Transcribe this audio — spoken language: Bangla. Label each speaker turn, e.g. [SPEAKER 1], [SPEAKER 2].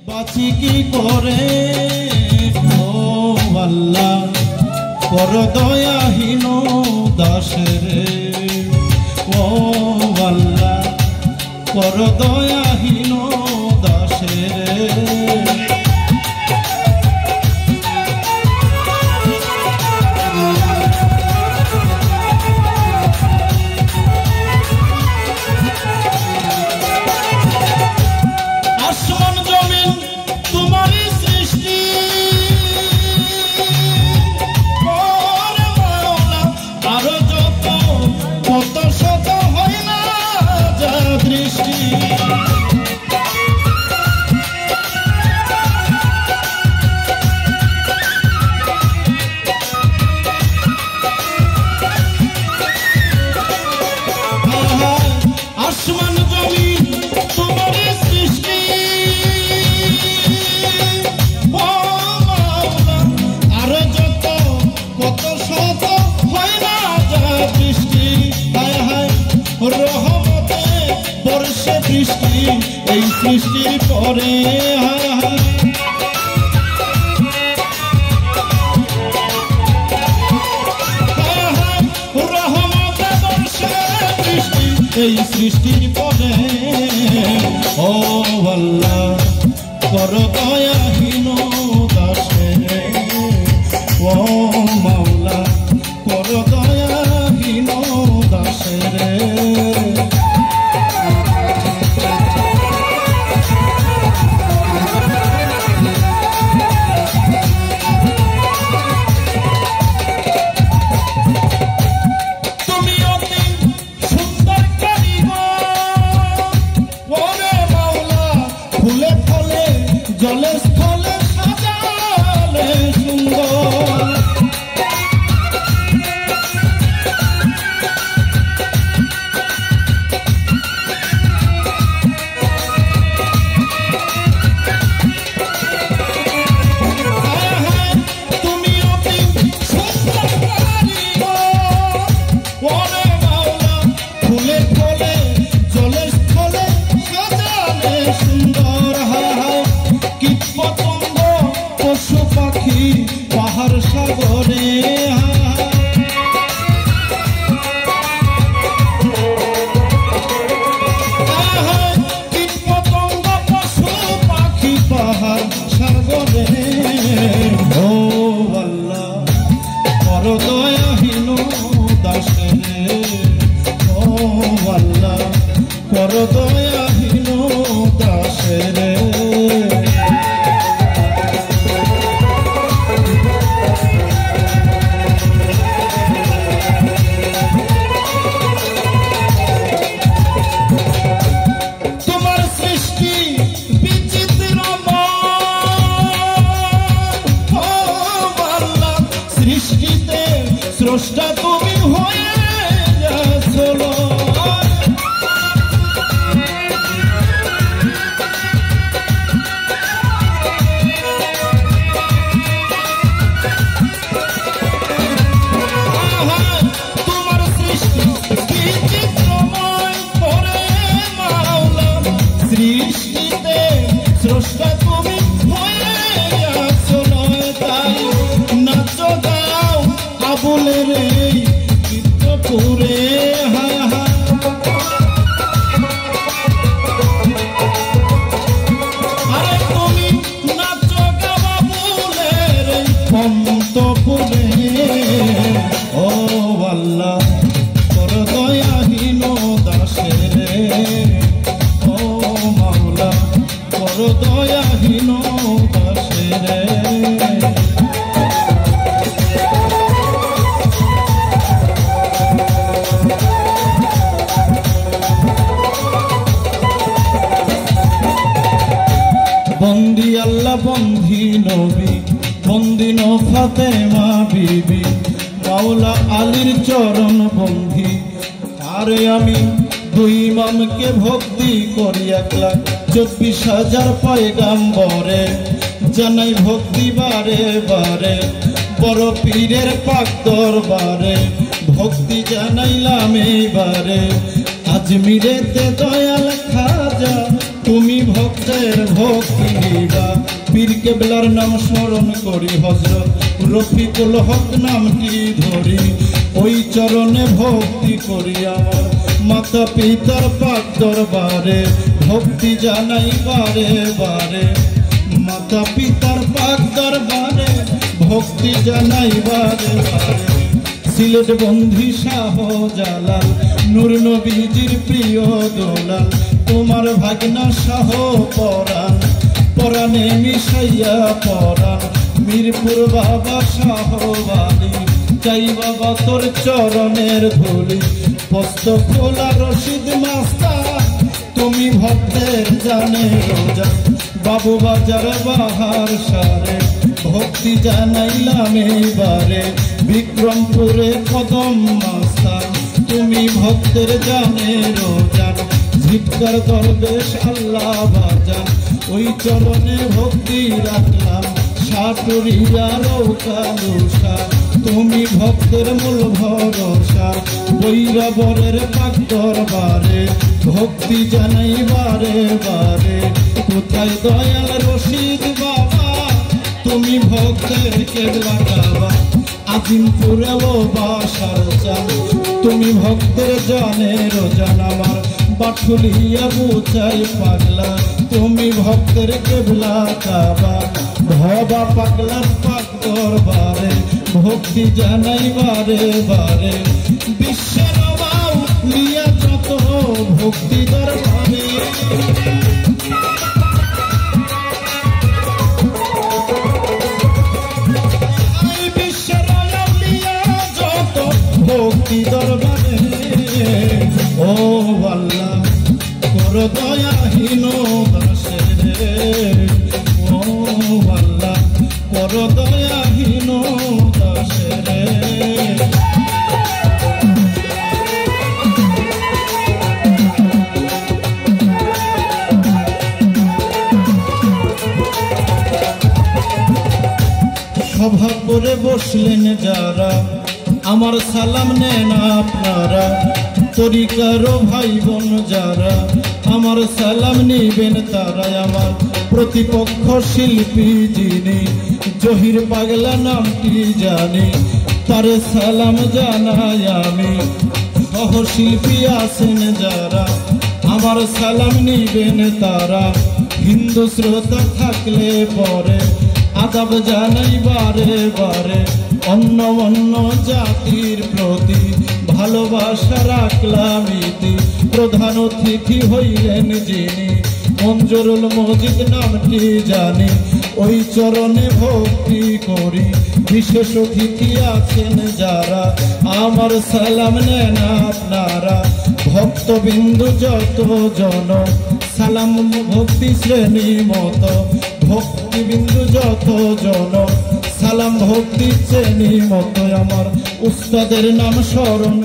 [SPEAKER 1] বাঁচি কি করে ও আল্লাহ কর দয়াহীন দাসেরে ও আল্লাহ কর দয়াহীন দাসেরে এই সৃষ্টির পরে এই সৃষ্টির পরে ও আল্লাহ কর দয়াহীন দাসেরে ও মাওলা কর দয়াহীন দাসেরে জলে স্থলে সাজালে সুন্দর তুমি অতি সুন্দর ওরে মাওলা ফুলে ফলে জলে স্থলে সাজালে সুন্দর কীট পতঙ্গ পশু পাখি পাহাড় সাগরে কীট পতঙ্গ পশু পাখি পাহাড় সাগরে ও আল্লাহ কর দয়াহীন দাসেরে ও আল্লাহ কর দয়াহীন দাসেরে স্রষ্টা তুমি হয়ে চলো তোমার সৃষ্টি কি চিত্রময় করে মাওলা সৃষ্টিতে স্রষ্টা তুমি হয়ে চলো তাই নাচ গাও আবুলের এই চিত্রপুরে আরে তুমি নাচ গাও আবুলের এই পন্তপুরে ও আল্লাহ কর দয়াহীন দাসেরে ও মাওলা কর দয়াহীন দাসেরে বন্দি আল্লাহ বন্দি নবী বন্দি ফাতেমা বিবি মাওলা আলীর চরণ বন্দি আরে আমি দুই ইমামকে ভক্তি করি 1,24,000 পয়গাম্বরে জানাই ভক্তি বারে বারে বড় পীরের পাক দরবারে ভক্তি জানাইলাম এইবারে আজমিরেতে দয়াল খাজা তুমি ভক্তের ভক্তি নিবা পীর কেবলার নাম স্মরণ করি হযরত রফিকুল হক নামটি ধরি ওই চরণে ভক্তি করি আমার মাতা পিতার পাক দরবারে ভক্তি জানাই বারে বারে মাতা পিতার পাক দরবারে ভক্তি জানাই বারে বারে সিলেট বন্ধি শাহজালাল নূর নবীজির প্রিয় দোলাল তোমার ভাগনা শাহ পরাণ পরাণে মিশাইয়া পরাণ মিরপুর বাবা শাহবালি চাই বাবা তোর চরণের ধুলি পোস্ত খোলা রশিদ মাস্টার তুমি ভক্তের জানে রোজা বাবু বাজার বাহার সারে ভক্তি জানাইলাম এবারে বিক্রমপুরে কদম মাস্টার তুমি ভক্তের জানে রোজা ঝিটকার দরবেশ আল্লাহ বাজান ওই চরণে ভক্তি রাখলাম সাটুরিয়া রৌকালুষা তুমি ভক্তের মূল ভরসা বৈরাবরের পাক দরবারে ভক্তি জানাই বারে বারে কোথায় দয়াল রশিদ বাবা তুমি ভক্তের কেবলা কাবা আজিমপুরেও বাসার চান তুমি ভক্তের জানের জান আমার বাঠুলিয়া বুঝাই পাগলা তুমি ভক্তের কেবলা কাবা ভবা পাগলার পাক দরবারে ভক্তি জানাই বারে বারে বিশ্বের আউলিয়া যত ভক্তি দরবারে বিশ্বের আউলিয়া যত ভক্তি দরবারে ও আল্লাহ কর দয়াহীন দাসেরে ও আল্লাহ কর দয়াহীন দাসেরে সভা করে বসলেন যারা আমার সালাম নেন আপনারা তরিকারও ভাই বোন যারা আমার সালাম নিবেন তারা আমার প্রতিপক্ষ শিল্পী যিনি জহির পাগলা নামটি জানি তারে সালাম জানাই আমি সহশিল্পী আছেন যারা আমার সালাম নিবেন তারা হিন্দু শ্রোতা থাকলে পরে আদাব জানাই বারে বারে অন্য অন্য জাতির প্রতি ভালোবাসা রাখলাম ইতি প্রধান অতিথি হইলেন যিনি মঞ্জুরুল মজিদ নামটি জানি ওই চরণে ভক্তি করি বিশেষ অতিথি আছেন যারা আমার সালাম নেন আপনারা ভক্তবিন্দু যত জন সালাম ভক্তি শ্রেণী মত ভক্তিবিন্দু যত জন সালাম ভক্তি শ্রেণী মতো আমার উস্তাদের নাম স্মরণ